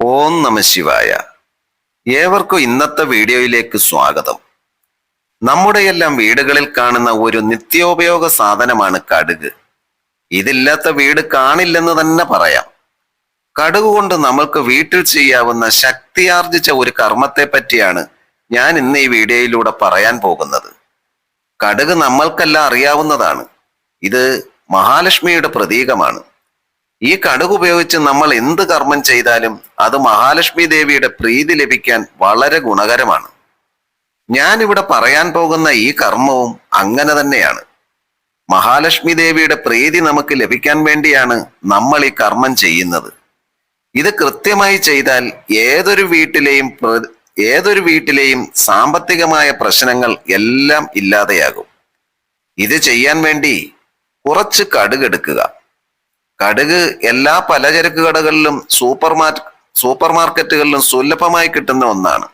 ഓം നമ ശിവായ. ഏവർക്കും ഇന്നത്തെ വീഡിയോയിലേക്ക് സ്വാഗതം. നമ്മുടെയെല്ലാം വീടുകളിൽ കാണുന്ന ഒരു നിത്യോപയോഗ സാധനമാണ് കടുക്. ഇതില്ലാത്ത വീട് കാണില്ലെന്ന് തന്നെ പറയാം. കടുക് കൊണ്ട് നമ്മൾക്ക് വീട്ടിൽ ചെയ്യാവുന്ന ശക്തിയാർജിച്ച ഒരു കർമ്മത്തെ പറ്റിയാണ് ഞാൻ ഇന്ന് ഈ വീഡിയോയിലൂടെ പറയാൻ പോകുന്നത്. കടുക് നമ്മൾക്കെല്ലാം അറിയാവുന്നതാണ്. ഇത് മഹാലക്ഷ്മിയുടെ പ്രതീകമാണ്. ഈ കടുക് ഉപയോഗിച്ച് നമ്മൾ എന്ത് കർമ്മം ചെയ്താലും അത് മഹാലക്ഷ്മി ദേവിയുടെ പ്രീതി ലഭിക്കാൻ വളരെ ഗുണകരമാണ്. ഞാനിവിടെ പറയാൻ പോകുന്ന ഈ കർമ്മവും അങ്ങനെ തന്നെയാണ്. മഹാലക്ഷ്മി ദേവിയുടെ പ്രീതി നമുക്ക് ലഭിക്കാൻ വേണ്ടിയാണ് നമ്മൾ ഈ കർമ്മം ചെയ്യുന്നത്. ഇത് കൃത്യമായി ചെയ്താൽ ഏതൊരു വീട്ടിലെയും സാമ്പത്തികമായ പ്രശ്നങ്ങൾ എല്ലാം ഇല്ലാതെയാകും. ഇത് ചെയ്യാൻ വേണ്ടി കുറച്ച് കടുക് എടുക്കുക. കടുക് എല്ലാ പലചരക്ക് കടകളിലും സൂപ്പർ മാർക്കറ്റുകളിലും സുലഭമായി കിട്ടുന്ന ഒന്നാണ്.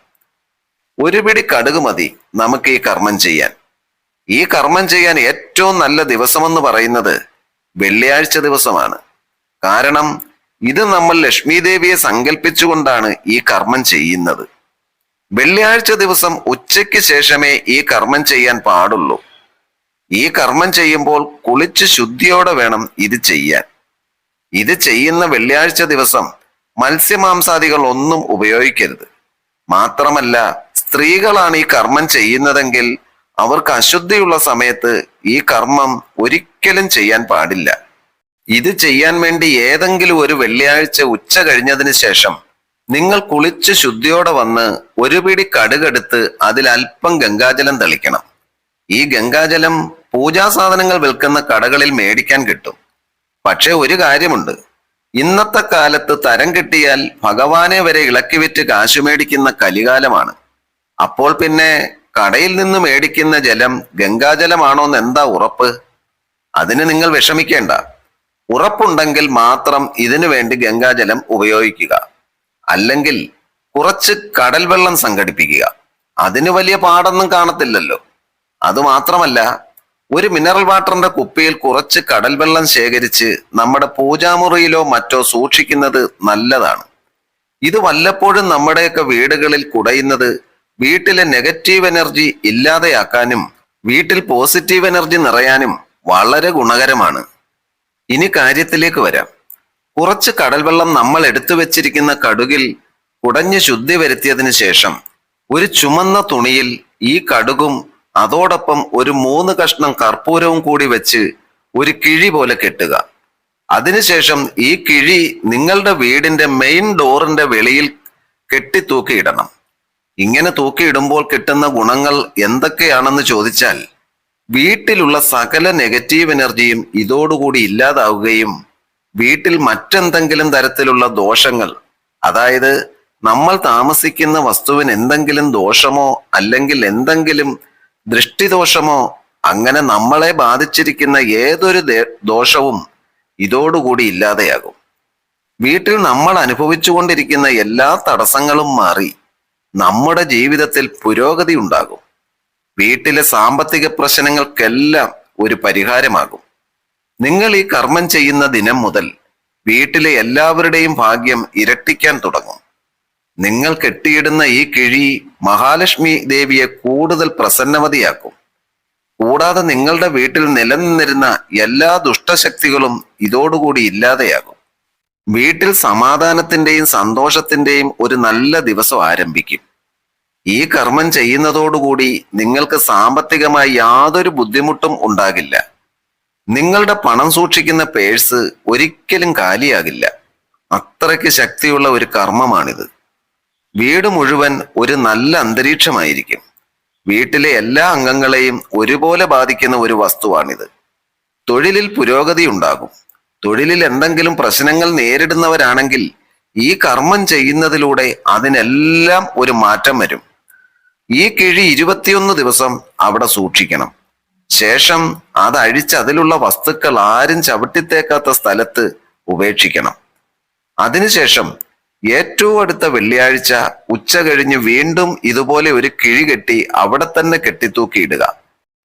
ഒരു പിടി കടുക് മതി നമുക്ക് ഈ കർമ്മം ചെയ്യാൻ. ഈ കർമ്മം ചെയ്യാൻ ഏറ്റവും നല്ല ദിവസമെന്ന് പറയുന്നത് വെള്ളിയാഴ്ച ദിവസമാണ്. കാരണം ഇത് നമ്മൾ ലക്ഷ്മി ദേവിയെ സങ്കല്പിച്ചുകൊണ്ടാണ് ഈ കർമ്മം ചെയ്യുന്നത്. വെള്ളിയാഴ്ച ദിവസം ഉച്ചയ്ക്ക് ശേഷമേ ഈ കർമ്മം ചെയ്യാൻ പാടുള്ളൂ. ഈ കർമ്മം ചെയ്യുമ്പോൾ കുളിച്ച് ശുദ്ധിയോടെ വേണം ഇത് ചെയ്യാൻ. ഇത് ചെയ്യുന്ന വെള്ളിയാഴ്ച ദിവസം മത്സ്യമാംസാദികൾ ഒന്നും ഉപയോഗിക്കരുത്. മാത്രമല്ല, സ്ത്രീകളാണ് ഈ കർമ്മം ചെയ്യുന്നതെങ്കിൽ അവർക്ക് അശുദ്ധിയുള്ള സമയത്ത് ഈ കർമ്മം ഒരിക്കലും ചെയ്യാൻ പാടില്ല. ഇത് ചെയ്യാൻ വേണ്ടി ഏതെങ്കിലും ഒരു വെള്ളിയാഴ്ച ഉച്ച കഴിഞ്ഞതിന് ശേഷം നിങ്ങൾ കുളിച്ച് ശുദ്ധിയോടെ വന്ന് ഒരു പിടി കടുകെടുത്ത് അതിൽ അല്പം ഗംഗാജലം തളിക്കണം. ഈ ഗംഗാജലം പൂജാ സാധനങ്ങൾ വിൽക്കുന്ന കടകളിൽ മേടിക്കാൻ കിട്ടും. പക്ഷെ ഒരു കാര്യമുണ്ട്. ഇന്നത്തെ കാലത്ത് തരം കിട്ടിയാൽ ഭഗവാനെ വരെ ഇളക്കി വിറ്റ് കാശു മേടിക്കുന്ന കലികാലമാണ്. അപ്പോൾ പിന്നെ കടയിൽ നിന്ന് മേടിക്കുന്ന ജലം ഗംഗാജലമാണോന്ന് എന്താ ഉറപ്പ്? അതിന് നിങ്ങൾ വിഷമിക്കേണ്ട. ഉറപ്പുണ്ടെങ്കിൽ മാത്രം ഇതിനു വേണ്ടി ഗംഗാജലം ഉപയോഗിക്കുക. അല്ലെങ്കിൽ കുറച്ച് കടൽ വെള്ളം സംഘടിപ്പിക്കുക. അതിന് വലിയ പാടൊന്നും കാണത്തില്ലല്ലോ. അതുമാത്രമല്ല, ഒരു മിനറൽ വാട്ടറിന്റെ കുപ്പിയിൽ കുറച്ച് കടൽ വെള്ളം ശേഖരിച്ച് നമ്മുടെ പൂജാമുറിയിലോ മറ്റോ സൂക്ഷിക്കുന്നത് നല്ലതാണ്. ഇത് വല്ലപ്പോഴും നമ്മുടെയൊക്കെ വീടുകളിൽ കുടയുന്നത് വീട്ടിലെ നെഗറ്റീവ് എനർജി ഇല്ലാതെയാക്കാനും വീട്ടിൽ പോസിറ്റീവ് എനർജി നിറയാനും വളരെ ഗുണകരമാണ്. ഇനി കാര്യത്തിലേക്ക് വരാം. കുറച്ച് കടൽ വെള്ളം നമ്മൾ എടുത്തു വെച്ചിരിക്കുന്ന കടുകിൽ കുടഞ്ഞ് ശുദ്ധി വരുത്തിയതിനു ശേഷം ഒരു ചുമന്ന തുണിയിൽ ഈ കടുകും അതോടൊപ്പം ഒരു 3 കഷ്ണം കർപ്പൂരവും കൂടി വെച്ച് ഒരു കിഴി പോലെ കെട്ടുക. അതിനുശേഷം ഈ കിഴി നിങ്ങളുടെ വീടിന്റെ മെയിൻ ഡോറിന്റെ വെളിയിൽ കെട്ടി തൂക്കിയിടണം. ഇങ്ങനെ തൂക്കിയിടുമ്പോൾ കിട്ടുന്ന ഗുണങ്ങൾ എന്തൊക്കെയാണെന്ന് ചോദിച്ചാൽ, വീട്ടിലുള്ള സകല നെഗറ്റീവ് എനർജിയും ഇതോടുകൂടി ഇല്ലാതാവുകയും വീട്ടിൽ മറ്റെന്തെങ്കിലും തരത്തിലുള്ള ദോഷങ്ങൾ, അതായത് നമ്മൾ താമസിക്കുന്ന വസ്തുവിന് എന്തെങ്കിലും ദോഷമോ അല്ലെങ്കിൽ എന്തെങ്കിലും ദൃഷ്ടിദോഷമോ അങ്ങനെ നമ്മളെ ബാധിച്ചിരിക്കുന്ന ഏതൊരു ദോഷവും ഇതോടുകൂടി ഇല്ലാതെയാകും. വീട്ടിൽ നമ്മൾ അനുഭവിച്ചുകൊണ്ടിരിക്കുന്ന എല്ലാ തടസ്സങ്ങളും മാറി നമ്മുടെ ജീവിതത്തിൽ പുരോഗതി ഉണ്ടാകും. വീട്ടിലെ സാമ്പത്തിക പ്രശ്നങ്ങൾക്കെല്ലാം ഒരു പരിഹാരമാകും. നിങ്ങൾ ഈ കർമ്മം ചെയ്യുന്ന ദിനം മുതൽ വീട്ടിലെ എല്ലാവരുടെയും ഭാഗ്യം ഇരട്ടിക്കാൻ തുടങ്ങും. നിങ്ങൾ കെട്ടിയിടുന്ന ഈ കിഴി മഹാലക്ഷ്മി ദേവിയെ കൂടുതൽ പ്രസന്നവതിയാക്കും. കൂടാതെ നിങ്ങളുടെ വീട്ടിൽ നിലനിന്നിരുന്ന എല്ലാ ദുഷ്ടശക്തികളും ഇതോടുകൂടി ഇല്ലാതെയാകും. വീട്ടിൽ സമാധാനത്തിന്റെയും സന്തോഷത്തിന്റെയും ഒരു നല്ല ദിവസം ആരംഭിക്കും. ഈ കർമ്മം ചെയ്യുന്നതോടുകൂടി നിങ്ങൾക്ക് സാമ്പത്തികമായി യാതൊരു ബുദ്ധിമുട്ടും ഉണ്ടാകില്ല. നിങ്ങളുടെ പണം സൂക്ഷിക്കുന്ന പേഴ്സ് ഒരിക്കലും കാലിയാകില്ല. അത്രയ്ക്ക് ശക്തിയുള്ള ഒരു കർമ്മമാണിത്. വീട് മുഴുവൻ ഒരു നല്ല അന്തരീക്ഷമായിരിക്കും. വീട്ടിലെ എല്ലാ അംഗങ്ങളെയും ഒരുപോലെ ബാധിക്കുന്ന ഒരു വസ്തുവാണിത്. തൊഴിലിൽ പുരോഗതി ഉണ്ടാകും. തൊഴിലിൽ എന്തെങ്കിലും പ്രശ്നങ്ങൾ നേരിടുന്നവരാണെങ്കിൽ ഈ കർമ്മം ചെയ്യുന്നതിലൂടെ അതിനെല്ലാം ഒരു മാറ്റം വരും. ഈ കിഴി 21 ദിവസം അവിടെ സൂക്ഷിക്കണം. ശേഷം അത് അഴിച്ച് അതിലുള്ള വസ്തുക്കൾ ആരും ചവിട്ടിത്തേക്കാത്ത സ്ഥലത്ത് ഉപേക്ഷിക്കണം. അതിനുശേഷം ഏറ്റവും അടുത്ത വെള്ളിയാഴ്ച ഉച്ച കഴിഞ്ഞ് വീണ്ടും ഇതുപോലെ ഒരു കിഴി കെട്ടി അവിടെ തന്നെ കെട്ടിത്തൂക്കിയിടുക.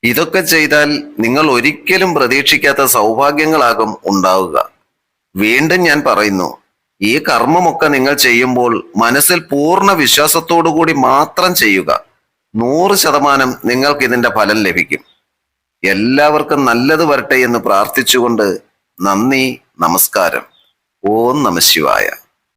ഇതൊക്കെ ചെയ്താൽ നിങ്ങൾ ഒരിക്കലും പ്രതീക്ഷിക്കാത്ത സൗഭാഗ്യങ്ങളാകും ഉണ്ടാവുക. വീണ്ടും ഞാൻ പറയുന്നു, ഈ കർമ്മമൊക്കെ നിങ്ങൾ ചെയ്യുമ്പോൾ മനസ്സിൽ പൂർണ്ണ വിശ്വാസത്തോടു കൂടി മാത്രം ചെയ്യുക. 100% നിങ്ങൾക്ക് ഇതിന്റെ ഫലം ലഭിക്കും. എല്ലാവർക്കും നല്ലത് വരട്ടെ എന്ന് പ്രാർത്ഥിച്ചുകൊണ്ട് നന്ദി, നമസ്കാരം. ഓം നമഃ ശിവായ.